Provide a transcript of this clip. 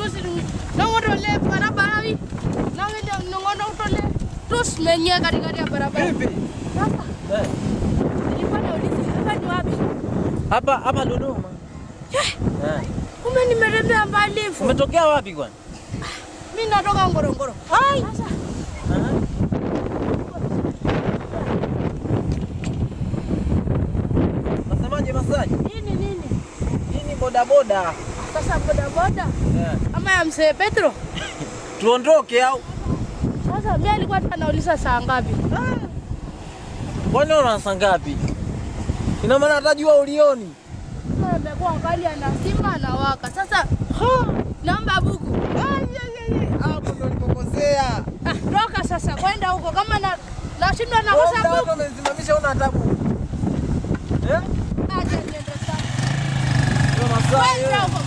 terus ngono le barabara wi. Ngono utole. Terus menya kari-kari barabara. Sasa. Nilipanda wapi? Hapa Dodoma. Kumbe nimerembea mbali. Umetokea wapi kwani? Mimi natoka Ngorongoro. Hai. Sasa. Nasemaje Masaji? Nini bodaboda? Sasa bodaboda? Ama ya mzee Petro? Tuondoke au? Sasa mimi alikuwa anauliza saa ngapi? Kwani una saa ngapi? Ina maana atajua ulioni. Nimekuwa angalia na Simba na waka. Sasa namba buku. Hapo ndo nilikosea. Roka sasa kwenda huko kama nashindwa na kosa buku. Wewe unasimamisha una adabu. Aje niende sasa. Ndio Masai. Kwenda huko.